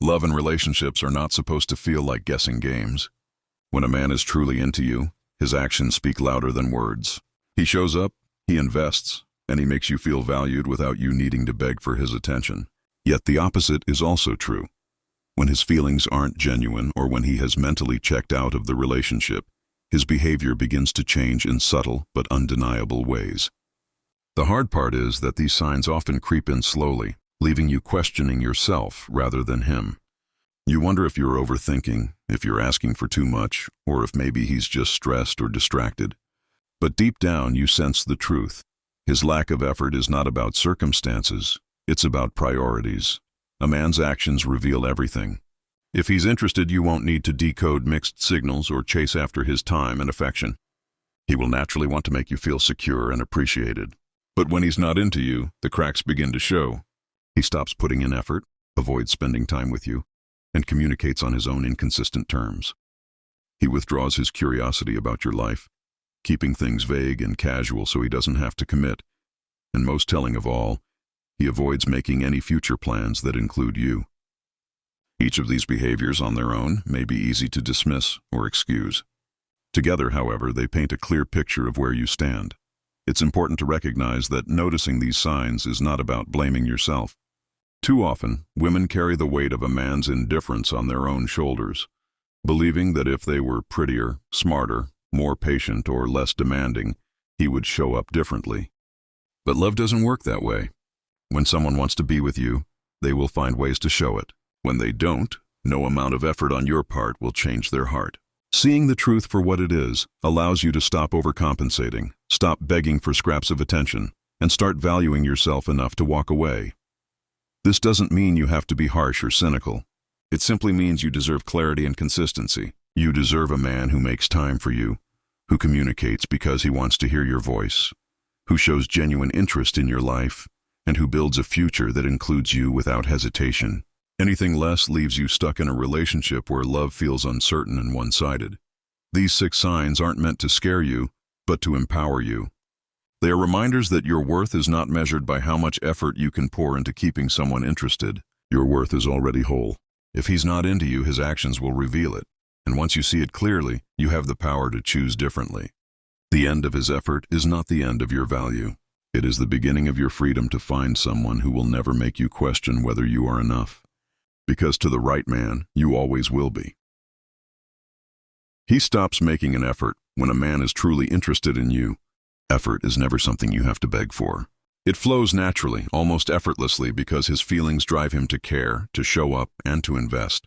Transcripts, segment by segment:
Love and relationships are not supposed to feel like guessing games. When a man is truly into you, his actions speak louder than words. He shows up, he invests, and he makes you feel valued without you needing to beg for his attention. Yet the opposite is also true. When his feelings aren't genuine or when he has mentally checked out of the relationship, his behavior begins to change in subtle but undeniable ways. The hard part is that these signs often creep in slowly, leaving you questioning yourself rather than him. You wonder if you're overthinking, if you're asking for too much, or if maybe he's just stressed or distracted. But deep down, you sense the truth. His lack of effort is not about circumstances, it's about priorities. A man's actions reveal everything. If he's interested, you won't need to decode mixed signals or chase after his time and affection. He will naturally want to make you feel secure and appreciated. But when he's not into you, the cracks begin to show. He stops putting in effort, avoids spending time with you, and communicates on his own inconsistent terms. He withdraws his curiosity about your life, keeping things vague and casual so he doesn't have to commit. And most telling of all, he avoids making any future plans that include you. Each of these behaviors on their own may be easy to dismiss or excuse. Together, however, they paint a clear picture of where you stand. It's important to recognize that noticing these signs is not about blaming yourself. Too often, women carry the weight of a man's indifference on their own shoulders, believing that if they were prettier, smarter, more patient, or less demanding, he would show up differently. But love doesn't work that way. When someone wants to be with you, they will find ways to show it. When they don't, no amount of effort on your part will change their heart. Seeing the truth for what it is allows you to stop overcompensating, stop begging for scraps of attention, and start valuing yourself enough to walk away. This doesn't mean you have to be harsh or cynical. It simply means you deserve clarity and consistency. You deserve a man who makes time for you, who communicates because he wants to hear your voice, who shows genuine interest in your life, and who builds a future that includes you without hesitation. Anything less leaves you stuck in a relationship where love feels uncertain and one-sided. These 6 signs aren't meant to scare you, but to empower you. They are reminders that your worth is not measured by how much effort you can pour into keeping someone interested. Your worth is already whole. If he's not into you, his actions will reveal it. And once you see it clearly, you have the power to choose differently. The end of his effort is not the end of your value. It is the beginning of your freedom to find someone who will never make you question whether you are enough. Because to the right man, you always will be. He stops making an effort when a man is truly interested in you. Effort is never something you have to beg for. It flows naturally, almost effortlessly, because his feelings drive him to care, to show up, and to invest.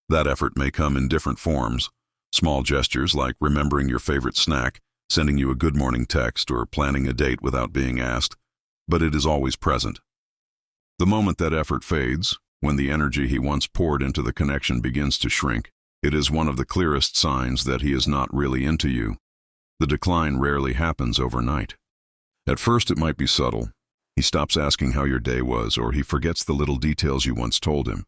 That effort may come in different forms. Small gestures like remembering your favorite snack, sending you a good morning text, or planning a date without being asked, but it is always present. The moment that effort fades, when the energy he once poured into the connection begins to shrink, it is one of the clearest signs that he is not really into you. The decline rarely happens overnight. At first it might be subtle. He stops asking how your day was, or he forgets the little details you once told him.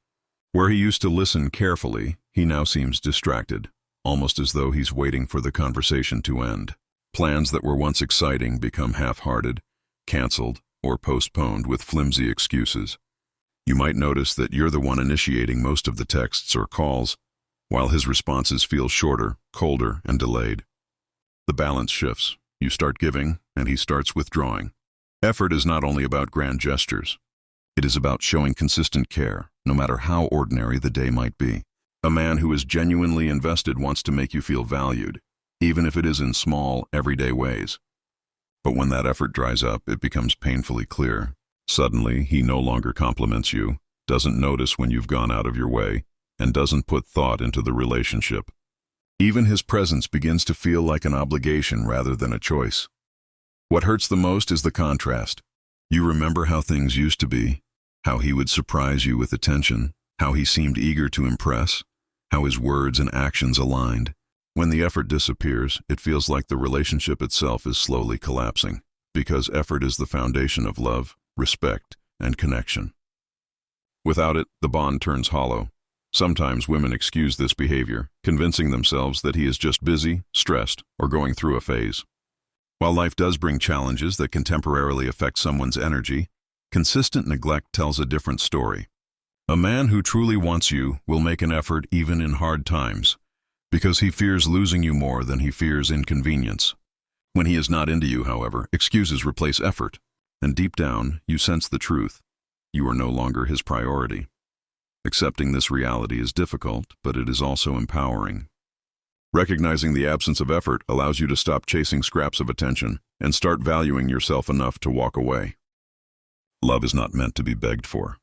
Where he used to listen carefully, he now seems distracted, almost as though he's waiting for the conversation to end. Plans that were once exciting become half-hearted, canceled, or postponed with flimsy excuses. You might notice that you're the one initiating most of the texts or calls, while his responses feel shorter, colder, and delayed. The balance shifts. You start giving, and he starts withdrawing. Effort is not only about grand gestures. It is about showing consistent care, no matter how ordinary the day might be. A man who is genuinely invested wants to make you feel valued, even if it is in small, everyday ways. But when that effort dries up, it becomes painfully clear. Suddenly, he no longer compliments you, doesn't notice when you've gone out of your way, and doesn't put thought into the relationship. Even his presence begins to feel like an obligation rather than a choice. What hurts the most is the contrast. You remember how things used to be, how he would surprise you with attention, how he seemed eager to impress, how his words and actions aligned. When the effort disappears, it feels like the relationship itself is slowly collapsing, because effort is the foundation of love, respect, and connection. Without it, the bond turns hollow. Sometimes women excuse this behavior, convincing themselves that he is just busy, stressed, or going through a phase. While life does bring challenges that can temporarily affect someone's energy, consistent neglect tells a different story. A man who truly wants you will make an effort even in hard times, because he fears losing you more than he fears inconvenience. When he is not into you, however, excuses replace effort, and deep down, you sense the truth. You are no longer his priority. Accepting this reality is difficult, but it is also empowering. Recognizing the absence of effort allows you to stop chasing scraps of attention and start valuing yourself enough to walk away. Love is not meant to be begged for.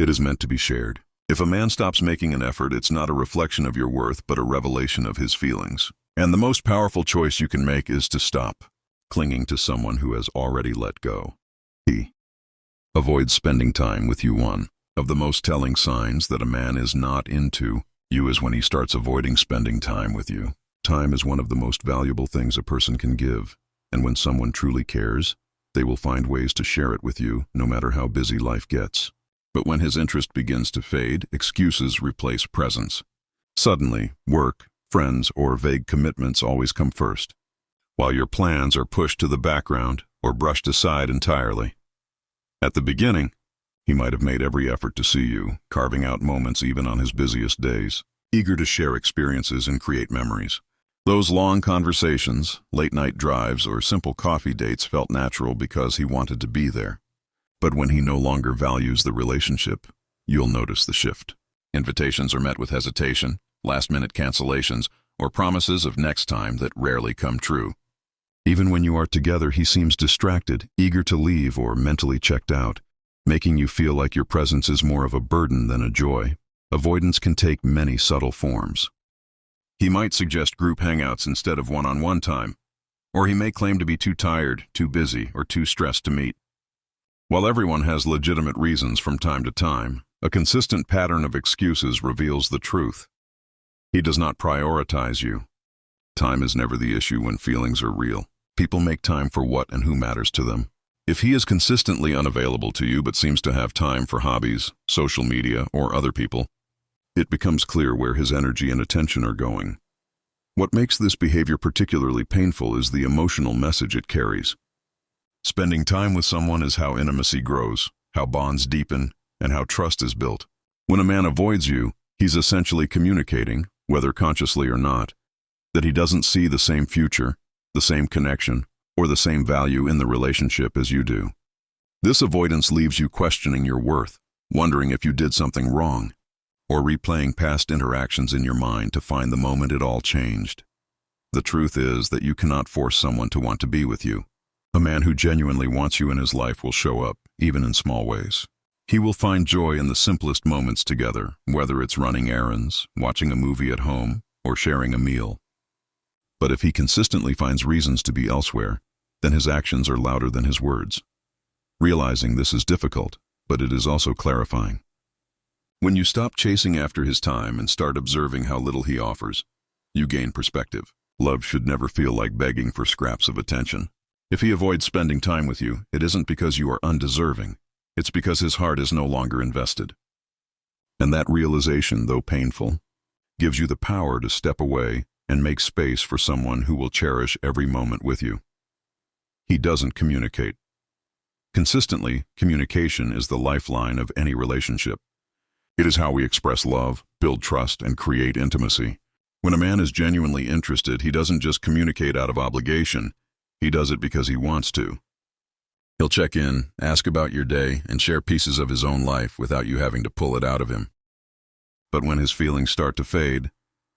It is meant to be shared. If a man stops making an effort, it's not a reflection of your worth, but a revelation of his feelings. And the most powerful choice you can make is to stop clinging to someone who has already let go. He avoids spending time with you. One of the most telling signs that a man is not into you is when he starts avoiding spending time with you. Time is one of the most valuable things a person can give, and when someone truly cares, they will find ways to share it with you, no matter how busy life gets. But when his interest begins to fade, excuses replace presence. Suddenly, work, friends, or vague commitments always come first, while your plans are pushed to the background or brushed aside entirely. At the beginning, he might have made every effort to see you, carving out moments even on his busiest days, eager to share experiences and create memories. Those long conversations, late-night drives, or simple coffee dates felt natural because he wanted to be there. But when he no longer values the relationship, you'll notice the shift. Invitations are met with hesitation, last-minute cancellations, or promises of next time that rarely come true. Even when you are together, he seems distracted, eager to leave, or mentally checked out, making you feel like your presence is more of a burden than a joy. Avoidance can take many subtle forms. He might suggest group hangouts instead of one-on-one time, or he may claim to be too tired, too busy, or too stressed to meet. While everyone has legitimate reasons from time to time, a consistent pattern of excuses reveals the truth. He does not prioritize you. Time is never the issue when feelings are real. People make time for what and who matters to them. If he is consistently unavailable to you but seems to have time for hobbies, social media, or other people, it becomes clear where his energy and attention are going. What makes this behavior particularly painful is the emotional message it carries. Spending time with someone is how intimacy grows, how bonds deepen, and how trust is built. When a man avoids you, he's essentially communicating, whether consciously or not, that he doesn't see the same future, the same connection, or the same value in the relationship as you do. This avoidance leaves you questioning your worth, wondering if you did something wrong, or replaying past interactions in your mind to find the moment it all changed. The truth is that you cannot force someone to want to be with you. A man who genuinely wants you in his life will show up, even in small ways. He will find joy in the simplest moments together, whether it's running errands, watching a movie at home, or sharing a meal. But if he consistently finds reasons to be elsewhere, then his actions are louder than his words. Realizing this is difficult, but it is also clarifying. When you stop chasing after his time and start observing how little he offers, you gain perspective. Love should never feel like begging for scraps of attention. If he avoids spending time with you, it isn't because you are undeserving. It's because his heart is no longer invested. And that realization, though painful, gives you the power to step away and make space for someone who will cherish every moment with you. He doesn't communicate. Consistently, communication is the lifeline of any relationship. It is how we express love, build trust, and create intimacy. When a man is genuinely interested, he doesn't just communicate out of obligation. He does it because he wants to. He'll check in, ask about your day, and share pieces of his own life without you having to pull it out of him. But when his feelings start to fade,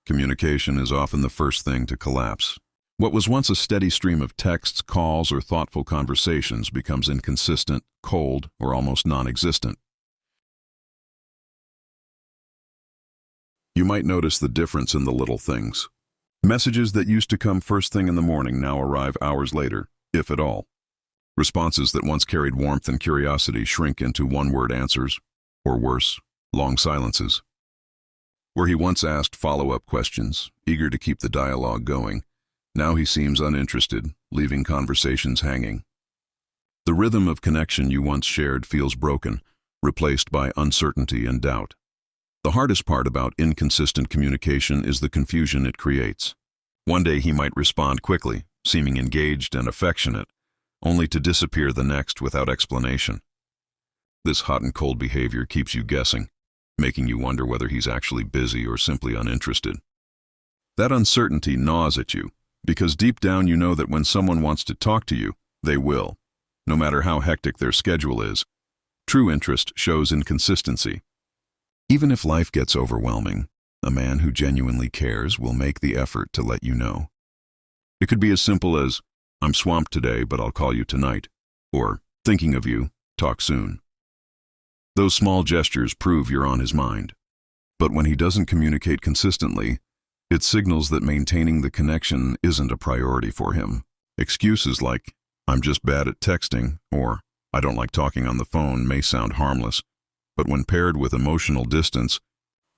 communication is often the first thing to collapse. What was once a steady stream of texts, calls, or thoughtful conversations becomes inconsistent, cold, or almost non-existent. You might notice the difference in the little things. Messages that used to come first thing in the morning now arrive hours later, if at all. Responses that once carried warmth and curiosity shrink into one-word answers, or worse, long silences. Where he once asked follow-up questions, eager to keep the dialogue going, now he seems uninterested, leaving conversations hanging. The rhythm of connection you once shared feels broken, replaced by uncertainty and doubt. The hardest part about inconsistent communication is the confusion it creates. One day he might respond quickly, seeming engaged and affectionate, only to disappear the next without explanation. This hot and cold behavior keeps you guessing, making you wonder whether he's actually busy or simply uninterested. That uncertainty gnaws at you, because deep down you know that when someone wants to talk to you, they will, no matter how hectic their schedule is. True interest shows in consistency. Even if life gets overwhelming, a man who genuinely cares will make the effort to let you know. It could be as simple as, "I'm swamped today, but I'll call you tonight," or "Thinking of you, talk soon." Those small gestures prove you're on his mind. But when he doesn't communicate consistently, it signals that maintaining the connection isn't a priority for him. Excuses like, "I'm just bad at texting," or "I don't like talking on the phone" may sound harmless, but when paired with emotional distance,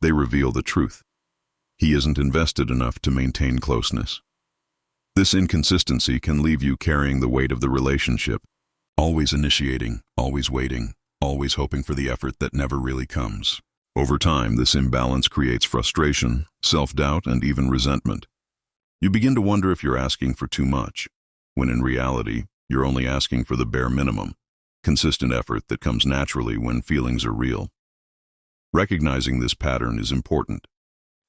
they reveal the truth. He isn't invested enough to maintain closeness. This inconsistency can leave you carrying the weight of the relationship, always initiating, always waiting, always hoping for the effort that never really comes. Over time, this imbalance creates frustration, self-doubt, and even resentment. You begin to wonder if you're asking for too much, when in reality, you're only asking for the bare minimum, consistent effort that comes naturally when feelings are real. Recognizing this pattern is important.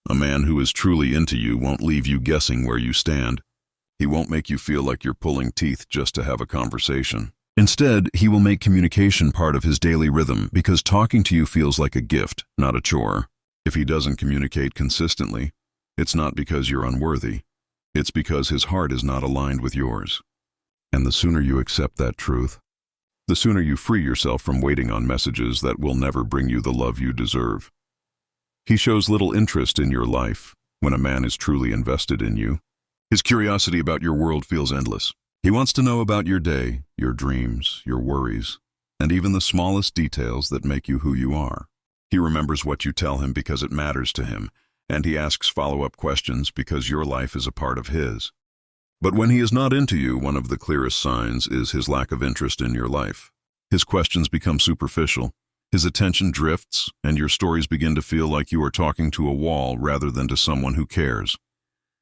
A man who is truly into you won't leave you guessing where you stand. He won't make you feel like you're pulling teeth just to have a conversation. Instead, he will make communication part of his daily rhythm because talking to you feels like a gift, not a chore. If he doesn't communicate consistently, it's not because you're unworthy. It's because his heart is not aligned with yours. And the sooner you accept that truth, the sooner you free yourself from waiting on messages that will never bring you the love you deserve. He shows little interest in your life when a man is truly invested in you. His curiosity about your world feels endless. He wants to know about your day, your dreams, your worries, and even the smallest details that make you who you are. He remembers what you tell him because it matters to him, and he asks follow-up questions because your life is a part of his. But when he is not into you, one of the clearest signs is his lack of interest in your life. His questions become superficial, his attention drifts, and your stories begin to feel like you are talking to a wall rather than to someone who cares.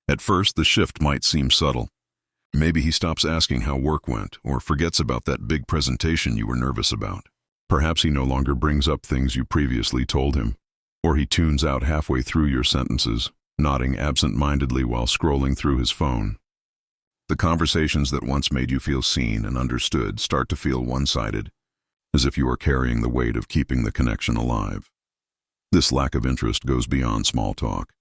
At first, the shift might seem subtle. Maybe he stops asking how work went, or forgets about that big presentation you were nervous about. Perhaps he no longer brings up things you previously told him, or he tunes out halfway through your sentences, nodding absent-mindedly while scrolling through his phone. The conversations that once made you feel seen and understood start to feel one-sided, as if you are carrying the weight of keeping the connection alive. This lack of interest goes beyond small talk.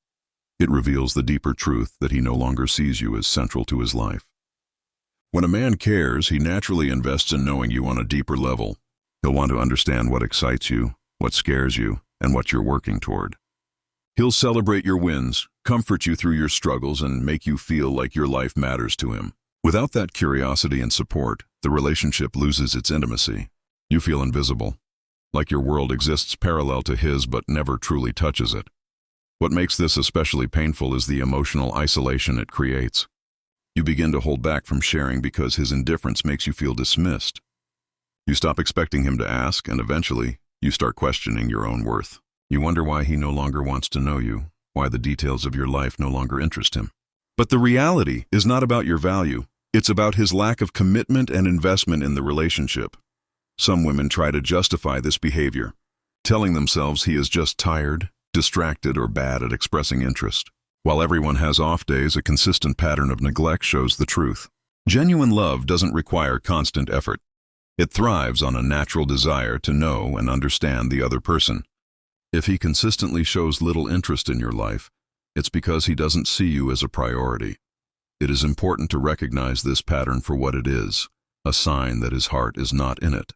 It reveals the deeper truth that he no longer sees you as central to his life. When a man cares, he naturally invests in knowing you on a deeper level. He'll want to understand what excites you, what scares you, and what you're working toward. He'll celebrate your wins, comfort you through your struggles, and make you feel like your life matters to him. Without that curiosity and support, the relationship loses its intimacy. You feel invisible, like your world exists parallel to his but never truly touches it. What makes this especially painful is the emotional isolation it creates. You begin to hold back from sharing because his indifference makes you feel dismissed. You stop expecting him to ask, and eventually, you start questioning your own worth. You wonder why he no longer wants to know you, why the details of your life no longer interest him. But the reality is not about your value. It's about his lack of commitment and investment in the relationship. Some women try to justify this behavior, telling themselves he is just tired, distracted, or bad at expressing interest. While everyone has off days, a consistent pattern of neglect shows the truth. Genuine love doesn't require constant effort. It thrives on a natural desire to know and understand the other person. If he consistently shows little interest in your life, it's because he doesn't see you as a priority. It is important to recognize this pattern for what it is, a sign that his heart is not in it.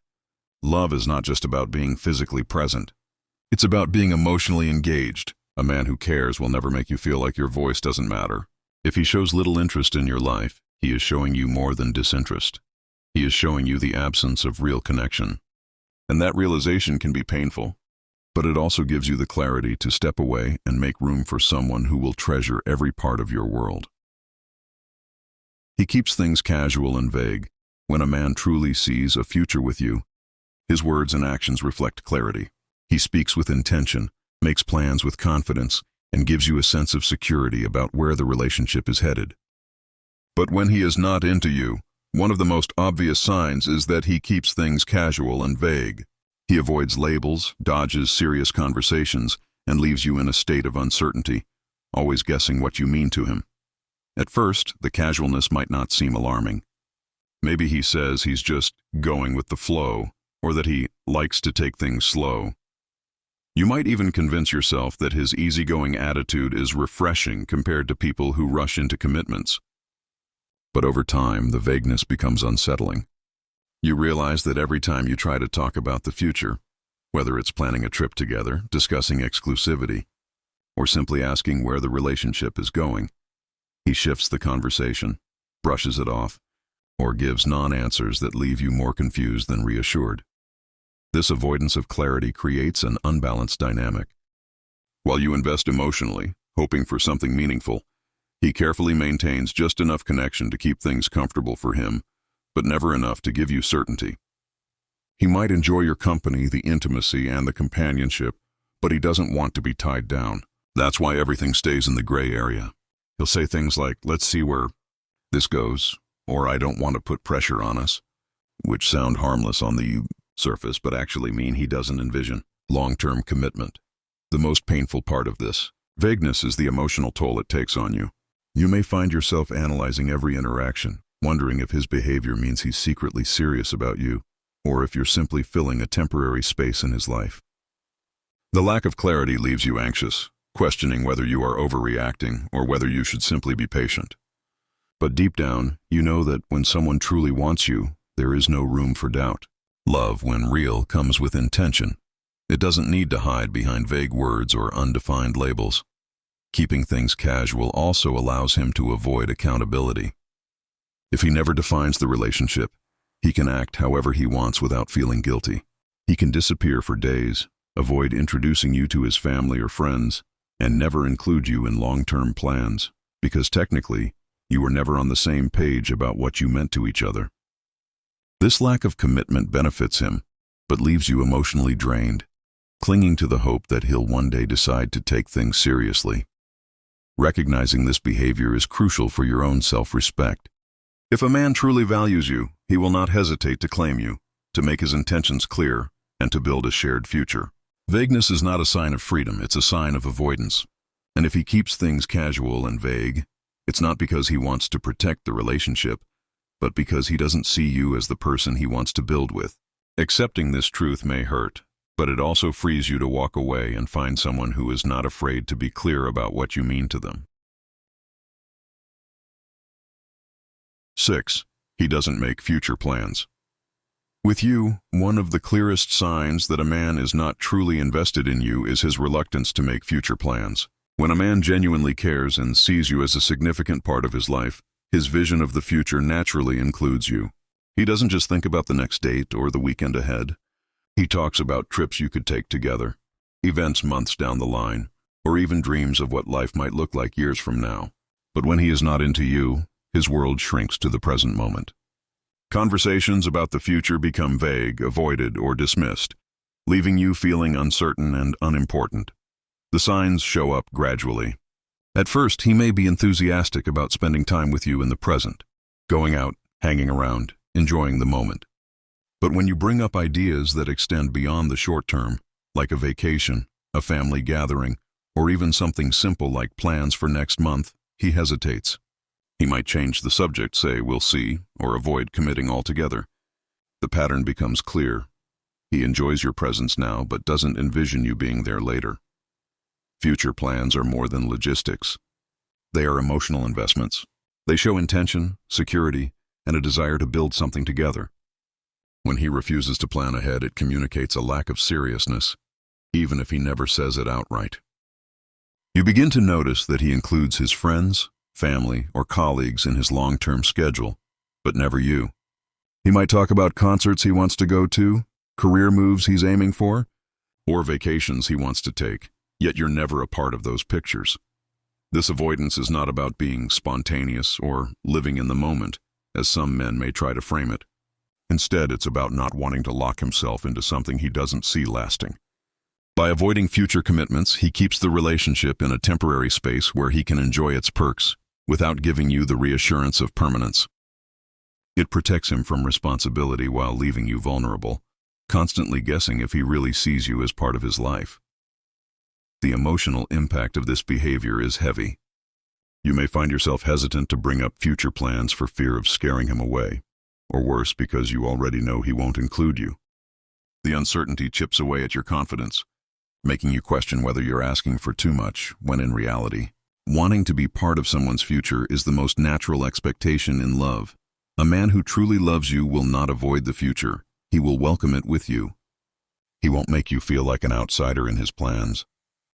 Love is not just about being physically present. It's about being emotionally engaged. A man who cares will never make you feel like your voice doesn't matter. If he shows little interest in your life, he is showing you more than disinterest. He is showing you the absence of real connection. And that realization can be painful, but it also gives you the clarity to step away and make room for someone who will treasure every part of your world. He keeps things casual and vague. When a man truly sees a future with you, his words and actions reflect clarity. He speaks with intention, makes plans with confidence, and gives you a sense of security about where the relationship is headed. But when he is not into you, one of the most obvious signs is that he keeps things casual and vague. He avoids labels, dodges serious conversations, and leaves you in a state of uncertainty, always guessing what you mean to him. At first, the casualness might not seem alarming. Maybe he says he's just going with the flow, or that he likes to take things slow. You might even convince yourself that his easygoing attitude is refreshing compared to people who rush into commitments. But over time, the vagueness becomes unsettling. You realize that every time you try to talk about the future, whether it's planning a trip together, discussing exclusivity, or simply asking where the relationship is going, he shifts the conversation, brushes it off, or gives non-answers that leave you more confused than reassured. This avoidance of clarity creates an unbalanced dynamic. While you invest emotionally, hoping for something meaningful, he carefully maintains just enough connection to keep things comfortable for him, but never enough to give you certainty. He might enjoy your company, the intimacy, and the companionship, but he doesn't want to be tied down. That's why everything stays in the gray area. He'll say things like, "Let's see where this goes," or "I don't want to put pressure on us," which sound harmless on the surface but actually mean he doesn't envision long-term commitment. The most painful part of this vagueness is the emotional toll it takes on you. You may find yourself analyzing every interaction, wondering if his behavior means he's secretly serious about you, or if you're simply filling a temporary space in his life. The lack of clarity leaves you anxious, questioning whether you are overreacting or whether you should simply be patient. But deep down, you know that when someone truly wants you, there is no room for doubt. Love, when real, comes with intention. It doesn't need to hide behind vague words or undefined labels. Keeping things casual also allows him to avoid accountability. If he never defines the relationship, he can act however he wants without feeling guilty. He can disappear for days, avoid introducing you to his family or friends, and never include you in long-term plans, because technically, you were never on the same page about what you meant to each other. This lack of commitment benefits him, but leaves you emotionally drained, clinging to the hope that he'll one day decide to take things seriously. Recognizing this behavior is crucial for your own self-respect. If a man truly values you, he will not hesitate to claim you, to make his intentions clear, and to build a shared future. Vagueness is not a sign of freedom, it's a sign of avoidance. And if he keeps things casual and vague, it's not because he wants to protect the relationship, but because he doesn't see you as the person he wants to build with. Accepting this truth may hurt, but it also frees you to walk away and find someone who is not afraid to be clear about what you mean to them. 6. He doesn't make future plans. With you, one of the clearest signs that a man is not truly invested in you is his reluctance to make future plans. When a man genuinely cares and sees you as a significant part of his life, his vision of the future naturally includes you. He doesn't just think about the next date or the weekend ahead. He talks about trips you could take together, events months down the line, or even dreams of what life might look like years from now. But when he is not into you, his world shrinks to the present moment. Conversations about the future become vague, avoided, or dismissed, leaving you feeling uncertain and unimportant. The signs show up gradually. At first, he may be enthusiastic about spending time with you in the present, going out, hanging around, enjoying the moment. But when you bring up ideas that extend beyond the short term, like a vacation, a family gathering, or even something simple like plans for next month, he hesitates. He might change the subject, say, "We'll see," or avoid committing altogether. The pattern becomes clear. He enjoys your presence now, but doesn't envision you being there later. Future plans are more than logistics. They are emotional investments. They show intention, security, and a desire to build something together. When he refuses to plan ahead, it communicates a lack of seriousness, even if he never says it outright. You begin to notice that he includes his friends, family, or colleagues in his long-term schedule, but never you. He might talk about concerts he wants to go to, career moves he's aiming for, or vacations he wants to take, yet you're never a part of those pictures. This avoidance is not about being spontaneous or living in the moment, as some men may try to frame it. Instead, it's about not wanting to lock himself into something he doesn't see lasting. By avoiding future commitments, he keeps the relationship in a temporary space where he can enjoy its perks without giving you the reassurance of permanence. It protects him from responsibility while leaving you vulnerable. constantly guessing if he really sees you as part of his life. The emotional impact of this behavior is heavy. You may find yourself hesitant to bring up future plans for fear of scaring him away, or worse, because you already know he won't include you. The uncertainty chips away at your confidence, making you question whether you're asking for too much, when in reality, wanting to be part of someone's future is the most natural expectation in love. A man who truly loves you will not avoid the future. He will welcome it with you. He won't make you feel like an outsider in his plans.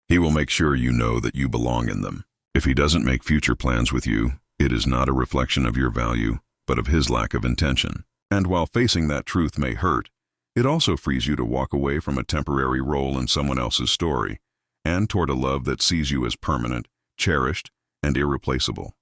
He will make sure you know that you belong in them. If he doesn't make future plans with you, it is not a reflection of your value, but of his lack of intention. And while facing that truth may hurt, it also frees you to walk away from a temporary role in someone else's story, and toward a love that sees you as permanent, cherished, and irreplaceable.